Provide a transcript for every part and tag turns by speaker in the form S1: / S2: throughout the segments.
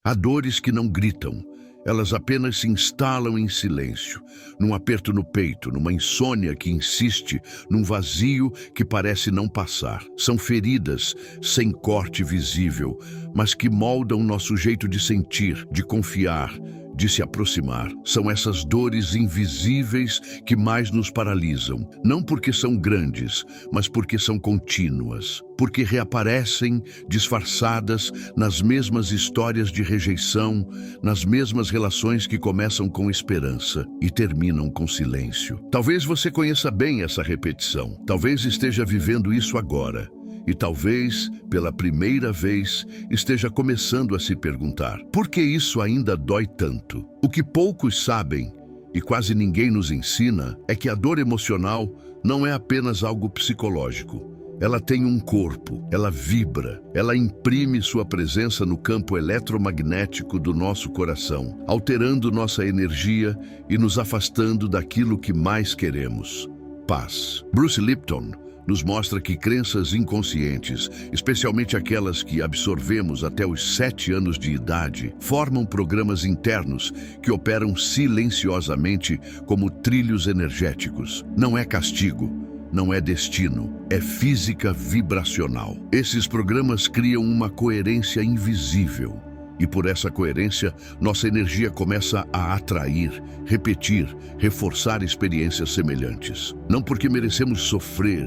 S1: Há dores que não gritam, elas apenas se instalam em silêncio, num aperto no peito, numa insônia que insiste, num vazio que parece não passar. São feridas sem corte visível, mas que moldam nosso jeito de sentir, de confiar, de se aproximar. São essas dores invisíveis que mais nos paralisam, não porque são grandes, mas porque são contínuas, porque reaparecem disfarçadas nas mesmas histórias de rejeição, nas mesmas relações que começam com esperança e terminam com silêncio. Talvez você conheça bem essa repetição, talvez esteja vivendo isso agora. E talvez, pela primeira vez, esteja começando a se perguntar: por que isso ainda dói tanto? O que poucos sabem, e quase ninguém nos ensina, é que a dor emocional não é apenas algo psicológico. Ela tem um corpo, ela vibra, ela imprime sua presença no campo eletromagnético do nosso coração, alterando nossa energia e nos afastando daquilo que mais queremos: paz. Bruce Lipton nos mostra que crenças inconscientes, especialmente aquelas que absorvemos até os 7 anos de idade, formam programas internos que operam silenciosamente como trilhos energéticos. Não é castigo, não é destino, é física vibracional. Esses programas criam uma coerência invisível. E por essa coerência, nossa energia começa a atrair, repetir, reforçar experiências semelhantes. Não porque merecemos sofrer,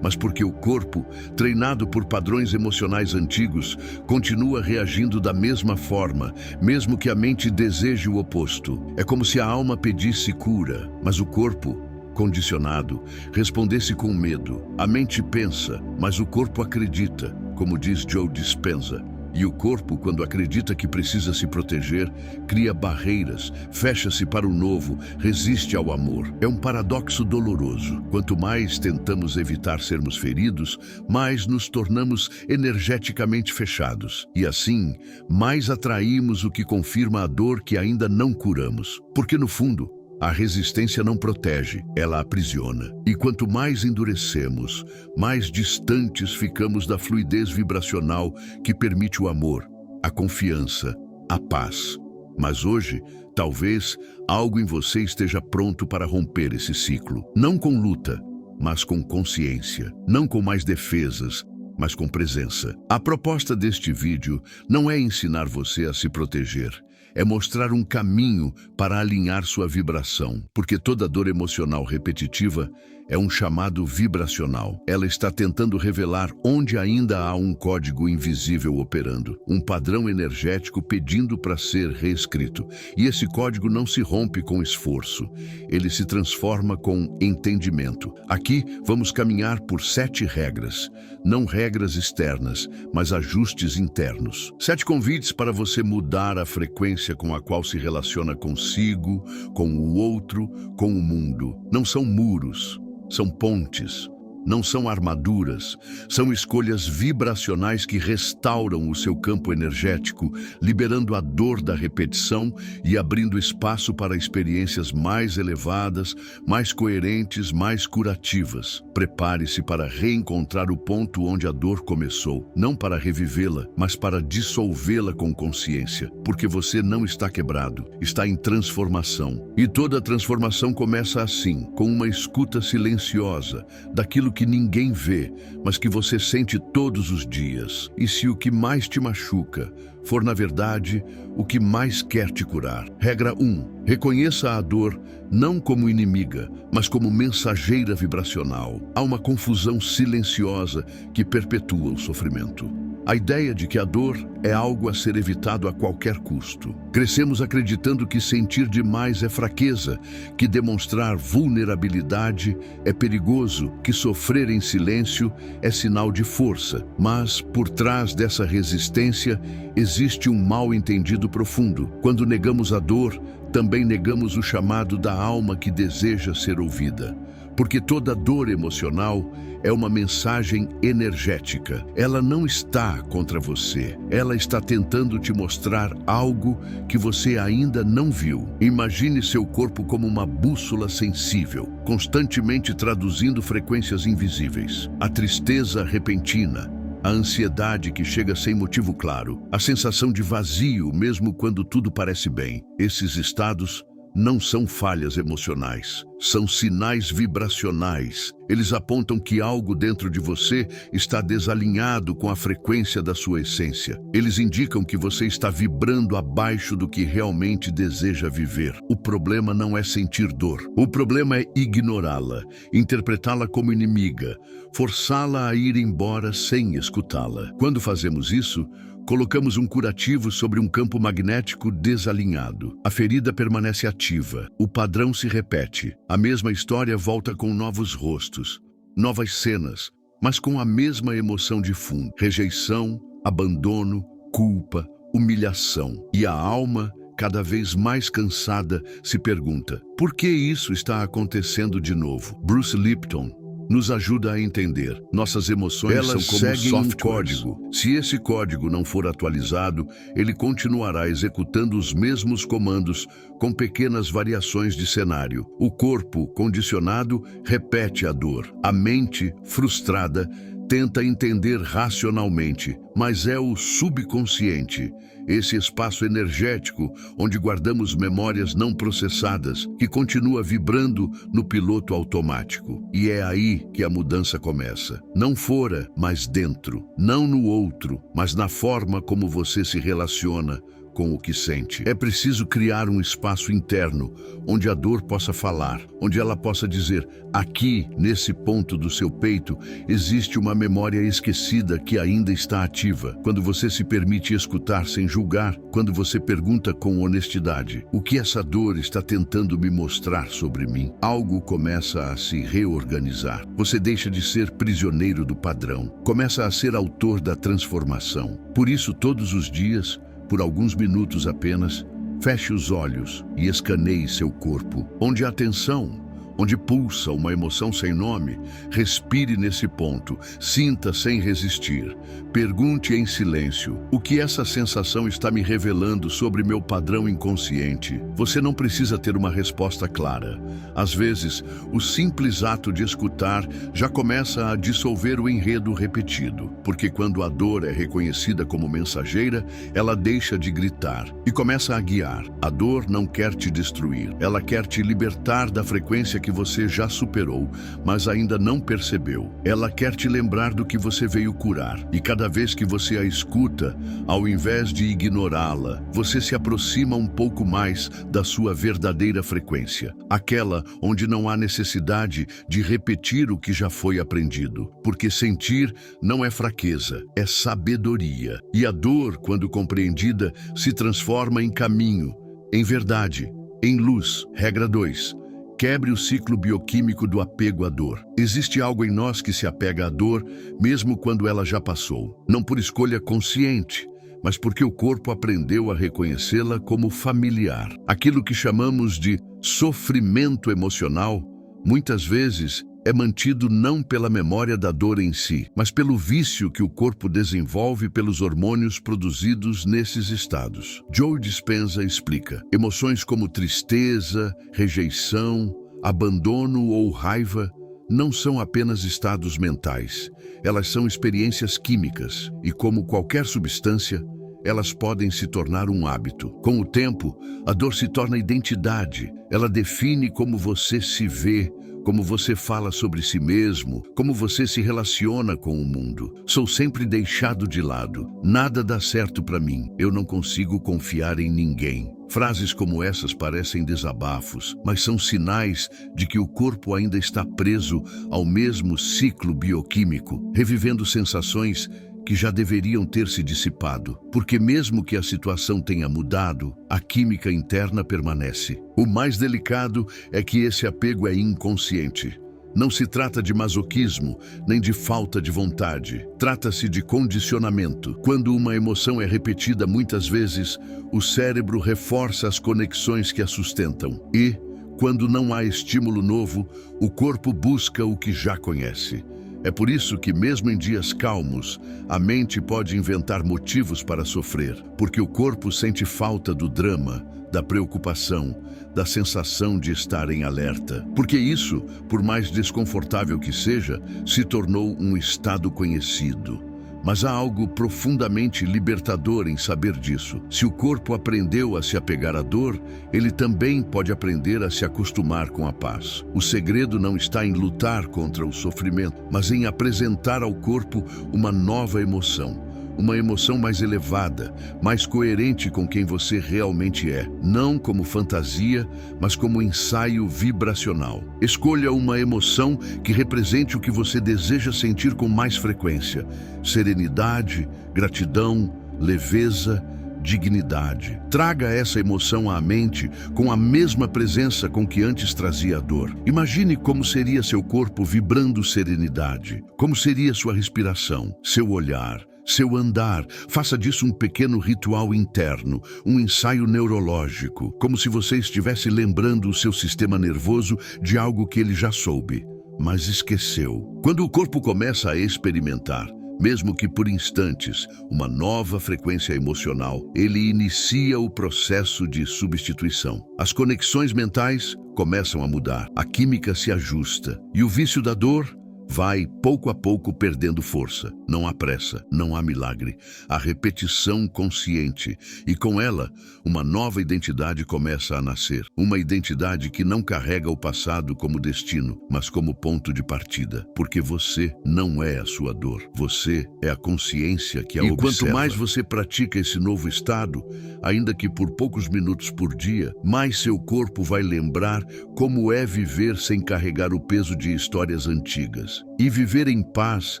S1: mas porque o corpo, treinado por padrões emocionais antigos, continua reagindo da mesma forma, mesmo que a mente deseje o oposto. É como se a alma pedisse cura, mas o corpo, condicionado, respondesse com medo. A mente pensa, mas o corpo acredita, como diz Joe Dispenza. E o corpo, quando acredita que precisa se proteger, cria barreiras, fecha-se para o novo, resiste ao amor. É um paradoxo doloroso. Quanto mais tentamos evitar sermos feridos, mais nos tornamos energeticamente fechados. E assim, mais atraímos o que confirma a dor que ainda não curamos. Porque no fundo, a resistência não protege, ela aprisiona. E quanto mais endurecemos, mais distantes ficamos da fluidez vibracional que permite o amor, a confiança, a paz. Mas hoje, talvez, algo em você esteja pronto para romper esse ciclo. Não com luta, mas com consciência. Não com mais defesas, mas com presença. A proposta deste vídeo não é ensinar você a se proteger. É mostrar um caminho para alinhar sua vibração, porque toda dor emocional repetitiva é um chamado vibracional. Ela está tentando revelar onde ainda há um código invisível operando, um padrão energético pedindo para ser reescrito. E esse código não se rompe com esforço, ele se transforma com entendimento. Aqui vamos caminhar por 7 regras, não regras externas, mas ajustes internos. 7 convites para você mudar a frequência com a qual se relaciona consigo, com o outro, com o mundo. Não são muros, são pontes. Não são armaduras, são escolhas vibracionais que restauram o seu campo energético, liberando a dor da repetição e abrindo espaço para experiências mais elevadas, mais coerentes, mais curativas. Prepare-se para reencontrar o ponto onde a dor começou, não para revivê-la, mas para dissolvê-la com consciência, porque você não está quebrado, está em transformação. E toda transformação começa assim, com uma escuta silenciosa daquilo que ninguém vê, mas que você sente todos os dias. E se o que mais te machuca for, na verdade, o que mais quer te curar? Regra 1. Reconheça a dor não como inimiga, mas como mensageira vibracional. Há uma confusão silenciosa que perpetua o sofrimento. A ideia de que a dor é algo a ser evitado a qualquer custo. Crescemos acreditando que sentir demais é fraqueza, que demonstrar vulnerabilidade é perigoso, que sofrer em silêncio é sinal de força. Mas, por trás dessa resistência, existe um mal-entendido profundo. Quando negamos a dor, também negamos o chamado da alma que deseja ser ouvida. Porque toda dor emocional é uma mensagem energética. Ela não está contra você. Ela está tentando te mostrar algo que você ainda não viu. Imagine seu corpo como uma bússola sensível, constantemente traduzindo frequências invisíveis. A tristeza repentina, a ansiedade que chega sem motivo claro, a sensação de vazio mesmo quando tudo parece bem. Esses estados não são falhas emocionais, são sinais vibracionais. Eles apontam que algo dentro de você está desalinhado com a frequência da sua essência. Eles indicam que você está vibrando abaixo do que realmente deseja viver. O problema não é sentir dor. O problema é ignorá-la, interpretá-la como inimiga, forçá-la a ir embora sem escutá-la. Quando fazemos isso, colocamos um curativo sobre um campo magnético desalinhado. A ferida permanece ativa, o padrão se repete. A mesma história volta com novos rostos, novas cenas, mas com a mesma emoção de fundo. Rejeição, abandono, culpa, humilhação. E a alma, cada vez mais cansada, se pergunta: por que isso está acontecendo de novo? Bruce Lipton nos ajuda a entender. Nossas emoções
S2: Elas
S1: são como
S2: seguem um
S1: softwares. Se esse código não for atualizado, ele continuará executando os mesmos comandos com pequenas variações de cenário. O corpo, condicionado, repete a dor. A mente, frustrada, tenta entender racionalmente, mas é o subconsciente, esse espaço energético onde guardamos memórias não processadas, que continua vibrando no piloto automático. E é aí que a mudança começa. Não fora, mas dentro. Não no outro, mas na forma como você se relaciona com o que sente. É preciso criar um espaço interno onde a dor possa falar, onde ela possa dizer: aqui, nesse ponto do seu peito, existe uma memória esquecida que ainda está ativa. Quando você se permite escutar sem julgar, quando você pergunta com honestidade: o que essa dor está tentando me mostrar sobre mim? Algo começa a se reorganizar. Você deixa de ser prisioneiro do padrão, começa a ser autor da transformação. Por isso, todos os dias, por alguns minutos apenas, feche os olhos e escaneie seu corpo. Onde há tensão, onde pulsa uma emoção sem nome, respire nesse ponto, sinta sem resistir. Pergunte em silêncio: o que essa sensação está me revelando sobre meu padrão inconsciente? Você não precisa ter uma resposta clara. Às vezes, o simples ato de escutar já começa a dissolver o enredo repetido, porque quando a dor é reconhecida como mensageira, ela deixa de gritar e começa a guiar. A dor não quer te destruir, ela quer te libertar da frequência que você já superou, mas ainda não percebeu. Ela quer te lembrar do que você veio curar. E cada vez que você a escuta, ao invés de ignorá-la, você se aproxima um pouco mais da sua verdadeira frequência. Aquela onde não há necessidade de repetir o que já foi aprendido. Porque sentir não é fraqueza, é sabedoria. E a dor, quando compreendida, se transforma em caminho, em verdade, em luz. Regra 2. Quebre o ciclo bioquímico do apego à dor. Existe algo em nós que se apega à dor, mesmo quando ela já passou. Não por escolha consciente, mas porque o corpo aprendeu a reconhecê-la como familiar. Aquilo que chamamos de sofrimento emocional, muitas vezes, é mantido não pela memória da dor em si, mas pelo vício que o corpo desenvolve pelos hormônios produzidos nesses estados. Joe Dispenza explica: emoções como tristeza, rejeição, abandono ou raiva não são apenas estados mentais. Elas são experiências químicas e, como qualquer substância, elas podem se tornar um hábito. Com o tempo, a dor se torna identidade. Ela define como você se vê, como você fala sobre si mesmo, como você se relaciona com o mundo. Sou sempre deixado de lado. Nada dá certo para mim. Eu não consigo confiar em ninguém. Frases como essas parecem desabafos, mas são sinais de que o corpo ainda está preso ao mesmo ciclo bioquímico, revivendo sensações que já deveriam ter se dissipado, porque mesmo que a situação tenha mudado, a química interna permanece. O mais delicado é que esse apego é inconsciente. Não se trata de masoquismo, nem de falta de vontade. Trata-se de condicionamento. Quando uma emoção é repetida muitas vezes, o cérebro reforça as conexões que a sustentam. E, quando não há estímulo novo, o corpo busca o que já conhece. É por isso que, mesmo em dias calmos, a mente pode inventar motivos para sofrer, porque o corpo sente falta do drama, da preocupação, da sensação de estar em alerta. Porque isso, por mais desconfortável que seja, se tornou um estado conhecido. Mas há algo profundamente libertador em saber disso. Se o corpo aprendeu a se apegar à dor, ele também pode aprender a se acostumar com a paz. O segredo não está em lutar contra o sofrimento, mas em apresentar ao corpo uma nova emoção. Uma emoção mais elevada, mais coerente com quem você realmente é. Não como fantasia, mas como ensaio vibracional. Escolha uma emoção que represente o que você deseja sentir com mais frequência. Serenidade, gratidão, leveza, dignidade. Traga essa emoção à mente com a mesma presença com que antes trazia a dor. Imagine como seria seu corpo vibrando serenidade. Como seria sua respiração, seu olhar, seu andar. Faça disso um pequeno ritual interno, um ensaio neurológico, como se você estivesse lembrando o seu sistema nervoso de algo que ele já soube, mas esqueceu. Quando o corpo começa a experimentar, mesmo que por instantes, uma nova frequência emocional, ele inicia o processo de substituição. As conexões mentais começam a mudar, a química se ajusta e o vício da dor vai, pouco a pouco, perdendo força. Não há pressa, não há milagre. Há repetição consciente. E com ela, uma nova identidade começa a nascer. Uma identidade que não carrega o passado como destino, mas como ponto de partida. Porque você não é a sua dor. Você é a consciência que a observa. E quanto mais você pratica esse novo estado, ainda que por poucos minutos por dia, mais seu corpo vai lembrar como é viver sem carregar o peso de histórias antigas. E viver em paz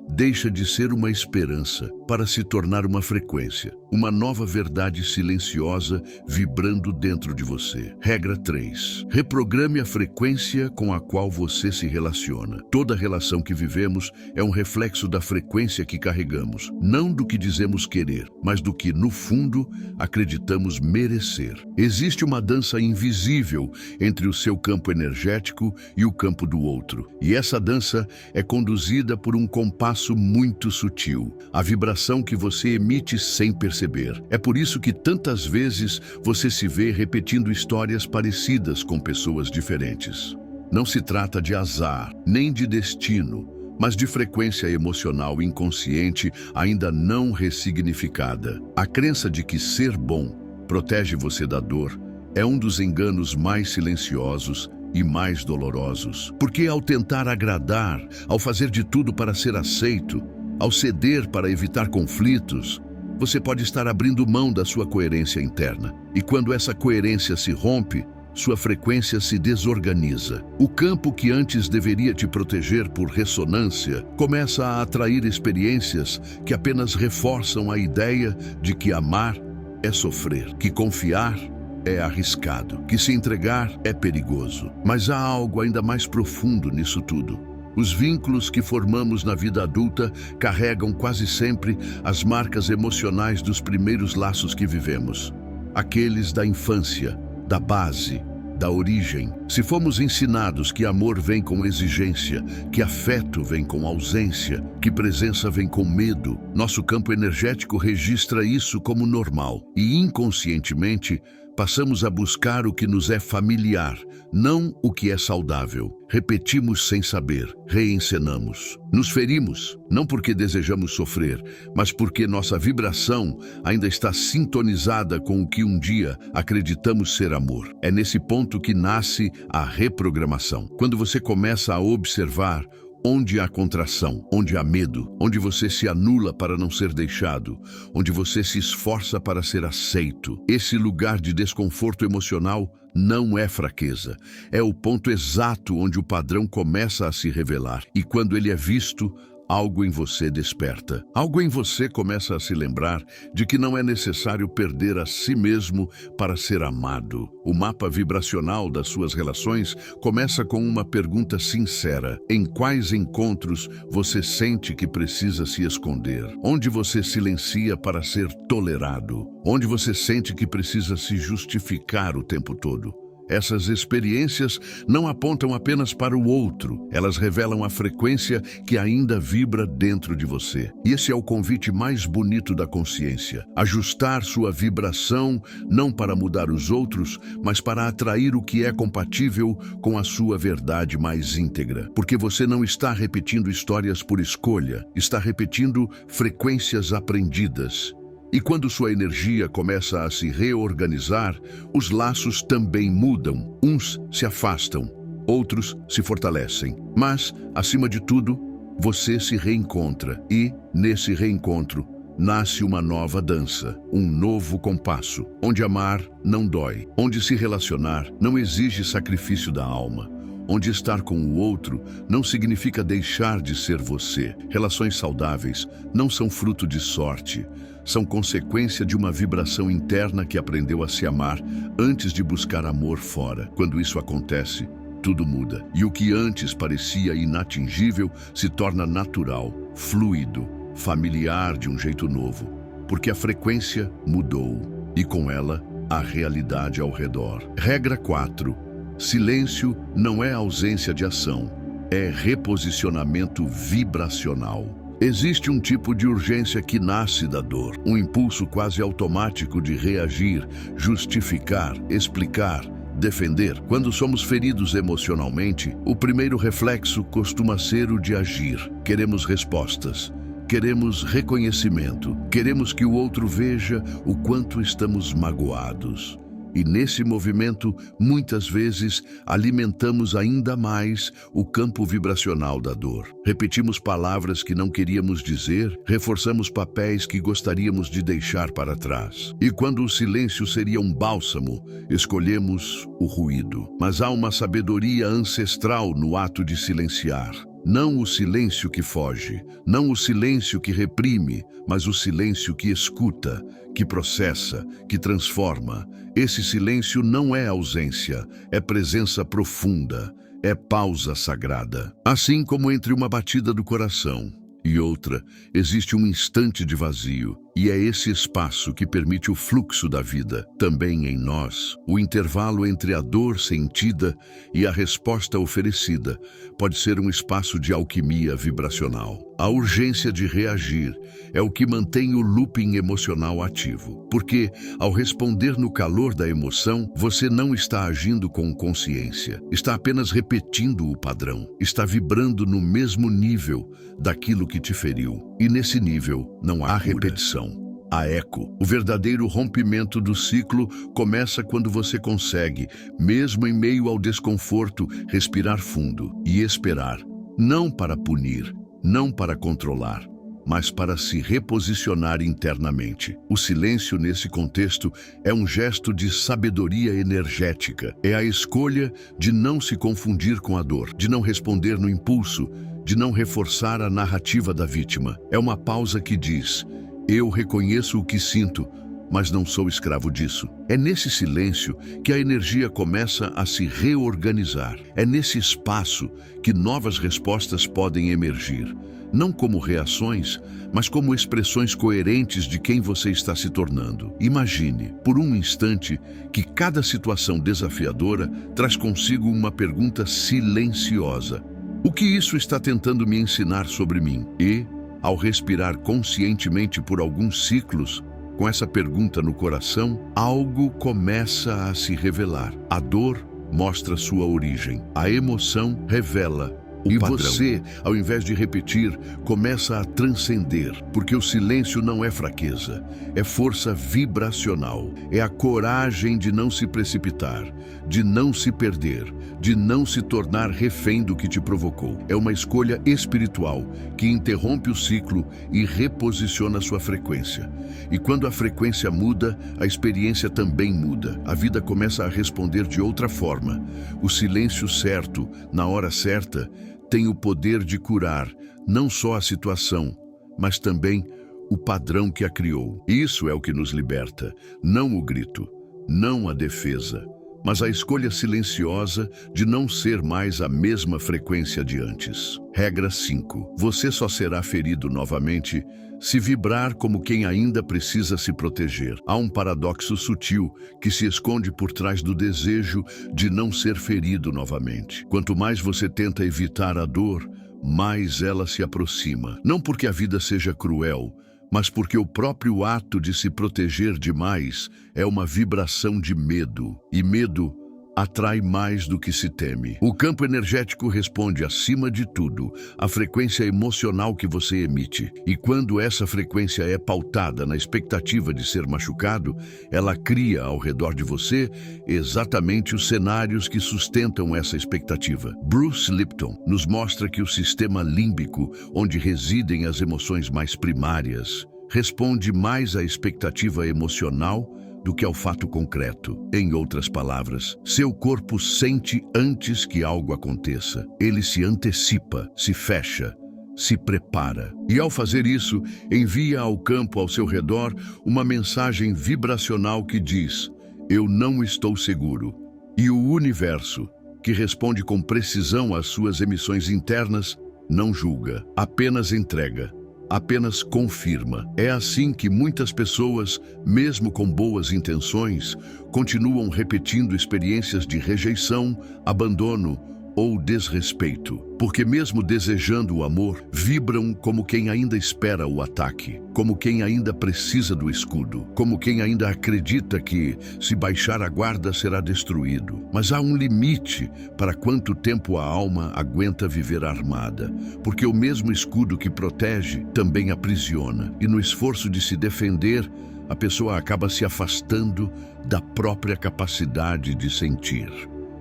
S1: deixa de ser uma esperança para se tornar uma frequência, uma nova verdade silenciosa vibrando dentro de você. Regra 3. Reprograme a frequência com a qual você se relaciona. Toda relação que vivemos é um reflexo da frequência que carregamos, não do que dizemos querer, mas do que, no fundo, acreditamos merecer. Existe uma dança invisível entre o seu campo energético e o campo do outro, e essa dança é conduzida por um compasso muito sutil, a vibração que você emite sem perceber. É por isso que tantas vezes você se vê repetindo histórias parecidas com pessoas diferentes. Não se trata de azar, nem de destino, mas de frequência emocional inconsciente ainda não ressignificada. A crença de que ser bom protege você da dor é um dos enganos mais silenciosos e mais dolorosos. Porque ao tentar agradar, ao fazer de tudo para ser aceito, ao ceder para evitar conflitos, você pode estar abrindo mão da sua coerência interna. E quando essa coerência se rompe, sua frequência se desorganiza. O campo que antes deveria te proteger por ressonância começa a atrair experiências que apenas reforçam a ideia de que amar é sofrer, que confiar é arriscado, que se entregar é perigoso. Mas há algo ainda mais profundo nisso tudo. Os vínculos que formamos na vida adulta carregam quase sempre as marcas emocionais dos primeiros laços que vivemos. Aqueles da infância, da base, da origem. Se fomos ensinados que amor vem com exigência, que afeto vem com ausência, que presença vem com medo, nosso campo energético registra isso como normal e inconscientemente passamos a buscar o que nos é familiar, não o que é saudável. Repetimos sem saber, reencenamos. Nos ferimos, não porque desejamos sofrer, mas porque nossa vibração ainda está sintonizada com o que um dia acreditamos ser amor. É nesse ponto que nasce a reprogramação. Quando você começa a observar onde há contração, onde há medo, onde você se anula para não ser deixado, onde você se esforça para ser aceito. Esse lugar de desconforto emocional não é fraqueza. É o ponto exato onde o padrão começa a se revelar. E quando ele é visto, algo em você desperta. Algo em você começa a se lembrar de que não é necessário perder a si mesmo para ser amado. O mapa vibracional das suas relações começa com uma pergunta sincera. Em quais encontros você sente que precisa se esconder? Onde você silencia para ser tolerado? Onde você sente que precisa se justificar o tempo todo? Essas experiências não apontam apenas para o outro, elas revelam a frequência que ainda vibra dentro de você. E esse é o convite mais bonito da consciência: ajustar sua vibração não para mudar os outros, mas para atrair o que é compatível com a sua verdade mais íntegra. Porque você não está repetindo histórias por escolha, está repetindo frequências aprendidas. E quando sua energia começa a se reorganizar, os laços também mudam. Uns se afastam, outros se fortalecem. Mas, acima de tudo, você se reencontra e, nesse reencontro, nasce uma nova dança, um novo compasso, onde amar não dói, onde se relacionar não exige sacrifício da alma, onde estar com o outro não significa deixar de ser você. Relações saudáveis não são fruto de sorte, são consequência de uma vibração interna que aprendeu a se amar antes de buscar amor fora. Quando isso acontece, tudo muda. E o que antes parecia inatingível se torna natural, fluido, familiar de um jeito novo. Porque a frequência mudou e com ela a realidade ao redor. Regra 4. Silêncio não é ausência de ação, é reposicionamento vibracional. Existe um tipo de urgência que nasce da dor, um impulso quase automático de reagir, justificar, explicar, defender. Quando somos feridos emocionalmente, o primeiro reflexo costuma ser o de agir. Queremos respostas, queremos reconhecimento, queremos que o outro veja o quanto estamos magoados. E nesse movimento, muitas vezes, alimentamos ainda mais o campo vibracional da dor. Repetimos palavras que não queríamos dizer, reforçamos papéis que gostaríamos de deixar para trás. E quando o silêncio seria um bálsamo, escolhemos o ruído. Mas há uma sabedoria ancestral no ato de silenciar. Não o silêncio que foge, não o silêncio que reprime, mas o silêncio que escuta, que processa, que transforma. Esse silêncio não é ausência, é presença profunda, é pausa sagrada. Assim como entre uma batida do coração e outra, existe um instante de vazio, e é esse espaço que permite o fluxo da vida. Também em nós, o intervalo entre a dor sentida e a resposta oferecida pode ser um espaço de alquimia vibracional. A urgência de reagir é o que mantém o looping emocional ativo, porque, ao responder no calor da emoção, você não está agindo com consciência, está apenas repetindo o padrão, está vibrando no mesmo nível daquilo que te feriu. E nesse nível não há repetição. Há eco. O verdadeiro rompimento do ciclo começa quando você consegue, mesmo em meio ao desconforto, respirar fundo e esperar, não para punir, não para controlar, mas para se reposicionar internamente. O silêncio nesse contexto é um gesto de sabedoria energética. É a escolha de não se confundir com a dor, de não responder no impulso, de não reforçar a narrativa da vítima. É uma pausa que diz: eu reconheço o que sinto, mas não sou escravo disso. É nesse silêncio que a energia começa a se reorganizar. É nesse espaço que novas respostas podem emergir, não como reações, mas como expressões coerentes de quem você está se tornando. Imagine, por um instante, que cada situação desafiadora traz consigo uma pergunta silenciosa. O que isso está tentando me ensinar sobre mim? E, ao respirar conscientemente por alguns ciclos, com essa pergunta no coração, algo começa a se revelar. A dor mostra sua origem. A emoção revela o padrão. E você, ao invés de repetir, começa a transcender, porque o silêncio não é fraqueza, é força vibracional, é a coragem de não se precipitar, de não se perder, de não se tornar refém do que te provocou. É uma escolha espiritual que interrompe o ciclo e reposiciona sua frequência. E quando a frequência muda, a experiência também muda. A vida começa a responder de outra forma. O silêncio certo, na hora certa, tem o poder de curar não só a situação, mas também o padrão que a criou. Isso é o que nos liberta, não o grito, não a defesa, mas a escolha silenciosa de não ser mais a mesma frequência de antes. Regra 5. Você só será ferido novamente se vibrar como quem ainda precisa se proteger. Há um paradoxo sutil que se esconde por trás do desejo de não ser ferido novamente. Quanto mais você tenta evitar a dor, mais ela se aproxima. Não porque a vida seja cruel, mas porque o próprio ato de se proteger demais é uma vibração de medo. E medo atrai mais do que se teme. O campo energético responde, acima de tudo, à frequência emocional que você emite. E quando essa frequência é pautada na expectativa de ser machucado, ela cria ao redor de você exatamente os cenários que sustentam essa expectativa. Bruce Lipton nos mostra que o sistema límbico, onde residem as emoções mais primárias, responde mais à expectativa emocional do que ao fato concreto. Em outras palavras, seu corpo sente antes que algo aconteça. Ele se antecipa, se fecha, se prepara. E ao fazer isso, envia ao campo ao seu redor uma mensagem vibracional que diz: eu não estou seguro. E o universo, que responde com precisão às suas emissões internas, não julga, apenas entrega. Apenas confirma. É assim que muitas pessoas, mesmo com boas intenções, continuam repetindo experiências de rejeição, abandono ou desrespeito. Porque mesmo desejando o amor, vibram como quem ainda espera o ataque, como quem ainda precisa do escudo, como quem ainda acredita que, se baixar a guarda, será destruído. Mas há um limite para quanto tempo a alma aguenta viver armada, porque o mesmo escudo que protege também aprisiona, e no esforço de se defender, a pessoa acaba se afastando da própria capacidade de sentir.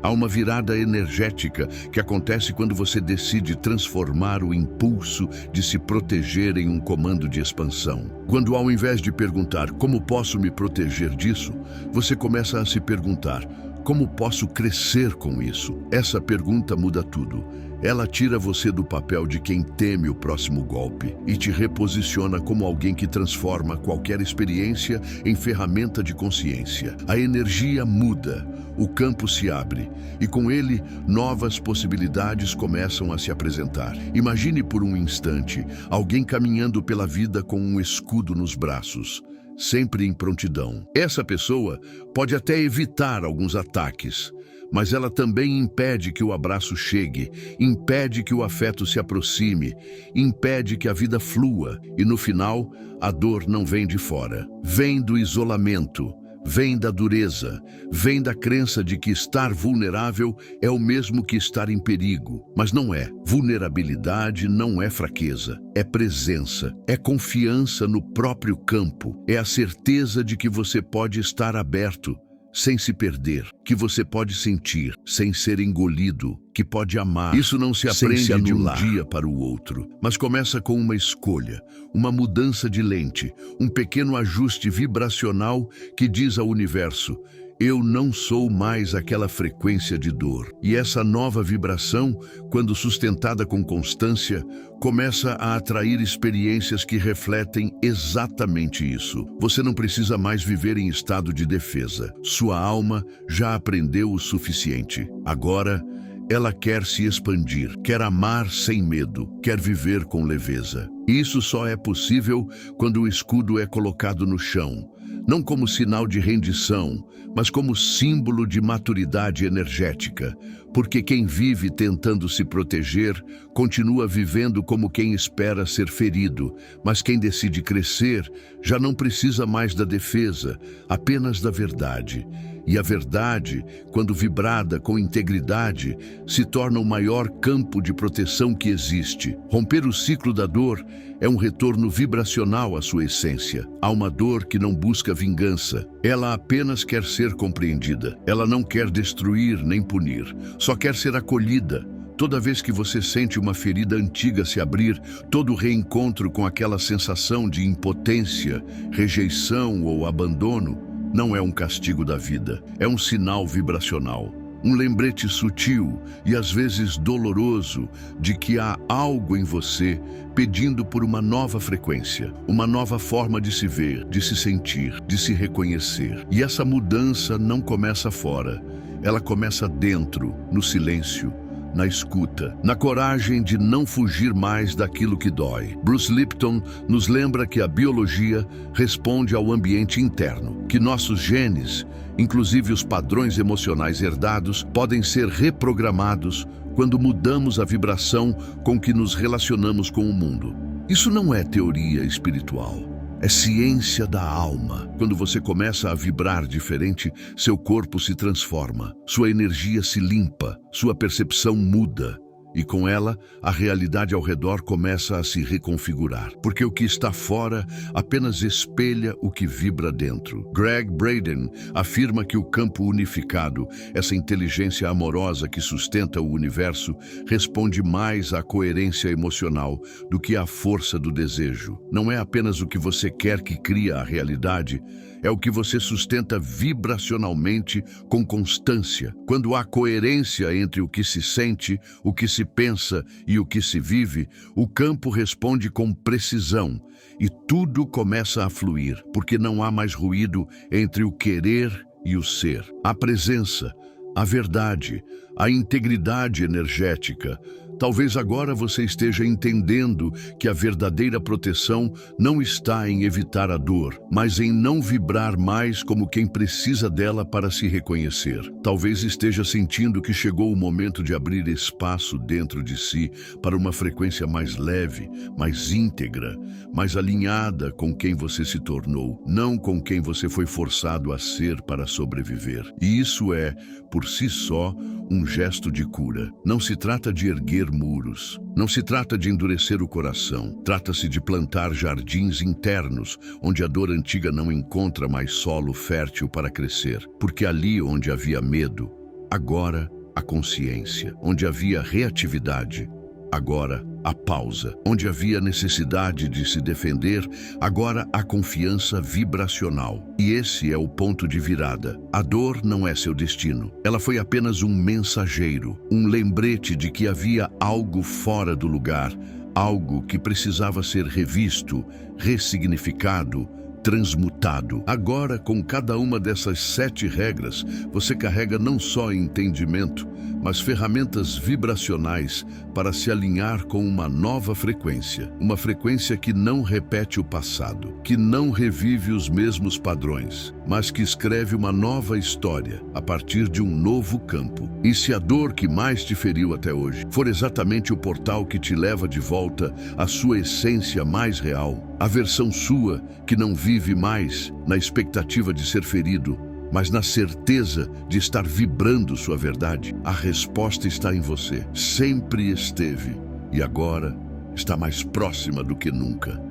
S1: Há uma virada energética que acontece quando você decide transformar o impulso de se proteger em um comando de expansão. Quando, ao invés de perguntar como posso me proteger disso, você começa a se perguntar como posso crescer com isso. Essa pergunta muda tudo. Ela tira você do papel de quem teme o próximo golpe e te reposiciona como alguém que transforma qualquer experiência em ferramenta de consciência. A energia muda, o campo se abre e com ele novas possibilidades começam a se apresentar. Imagine por um instante alguém caminhando pela vida com um escudo nos braços, sempre em prontidão. Essa pessoa pode até evitar alguns ataques, mas ela também impede que o abraço chegue, impede que o afeto se aproxime, impede que a vida flua e, no final, a dor não vem de fora. Vem do isolamento, vem da dureza, vem da crença de que estar vulnerável é o mesmo que estar em perigo. Mas não é. Vulnerabilidade não é fraqueza, é presença, é confiança no próprio campo, é a certeza de que você pode estar aberto sem se perder, que você pode sentir sem ser engolido, que pode amar. Isso não se aprende de um dia para o outro, mas começa com uma escolha, uma mudança de lente, um pequeno ajuste vibracional que diz ao universo: eu não sou mais aquela frequência de dor. E essa nova vibração, quando sustentada com constância, começa a atrair experiências que refletem exatamente isso. Você não precisa mais viver em estado de defesa. Sua alma já aprendeu o suficiente. Agora, ela quer se expandir, quer amar sem medo, quer viver com leveza. Isso só é possível quando o escudo é colocado no chão, não como sinal de rendição, mas como símbolo de maturidade energética, porque quem vive tentando se proteger continua vivendo como quem espera ser ferido, mas quem decide crescer já não precisa mais da defesa, apenas da verdade. E a verdade, quando vibrada com integridade, se torna o maior campo de proteção que existe. Romper o ciclo da dor é um retorno vibracional à sua essência. Há uma dor que não busca vingança. Ela apenas quer ser compreendida. Ela não quer destruir nem punir. Só quer ser acolhida. Toda vez que você sente uma ferida antiga se abrir, todo reencontro com aquela sensação de impotência, rejeição ou abandono, não é um castigo da vida, é um sinal vibracional. Um lembrete sutil e às vezes doloroso de que há algo em você pedindo por uma nova frequência, uma nova forma de se ver, de se sentir, de se reconhecer. E essa mudança não começa fora. Ela começa dentro, no silêncio, na escuta, na coragem de não fugir mais daquilo que dói. Bruce Lipton nos lembra que a biologia responde ao ambiente interno, que nossos genes, inclusive os padrões emocionais herdados, podem ser reprogramados quando mudamos a vibração com que nos relacionamos com o mundo. Isso não é teoria espiritual. É ciência da alma. Quando você começa a vibrar diferente, seu corpo se transforma, sua energia se limpa, sua percepção muda. E com ela, a realidade ao redor começa a se reconfigurar, porque o que está fora apenas espelha o que vibra dentro. Gregg Braden afirma que o campo unificado, essa inteligência amorosa que sustenta o universo, responde mais à coerência emocional do que à força do desejo. Não é apenas o que você quer que cria a realidade, é o que você sustenta vibracionalmente com constância. Quando há coerência entre o que se sente, o que se pensa e o que se vive, o campo responde com precisão e tudo começa a fluir, porque não há mais ruído entre o querer e o ser. A presença, a verdade, a integridade energética. Talvez agora você esteja entendendo que a verdadeira proteção não está em evitar a dor, mas em não vibrar mais como quem precisa dela para se reconhecer. Talvez esteja sentindo que chegou o momento de abrir espaço dentro de si para uma frequência mais leve, mais íntegra, mais alinhada com quem você se tornou, não com quem você foi forçado a ser para sobreviver. E isso é, por si só, um gesto de cura. Não se trata de erguer muros, não se trata de endurecer o coração, trata-se de plantar jardins internos, onde a dor antiga não encontra mais solo fértil para crescer, porque ali onde havia medo, agora há consciência, onde havia reatividade, agora há pausa, onde havia necessidade de se defender, agora há confiança vibracional. E esse é o ponto de virada. A dor não é seu destino. Ela foi apenas um mensageiro, um lembrete de que havia algo fora do lugar, algo que precisava ser revisto, ressignificado, transmutado. Agora, com cada uma dessas 7 regras, você carrega não só entendimento, mas ferramentas vibracionais para se alinhar com uma nova frequência. Uma frequência que não repete o passado, que não revive os mesmos padrões, mas que escreve uma nova história a partir de um novo campo. E se a dor que mais te feriu até hoje for exatamente o portal que te leva de volta à sua essência mais real, a versão sua que não vive mais na expectativa de ser ferido, mas na certeza de estar vibrando sua verdade, a resposta está em você. Sempre esteve e agora está mais próxima do que nunca.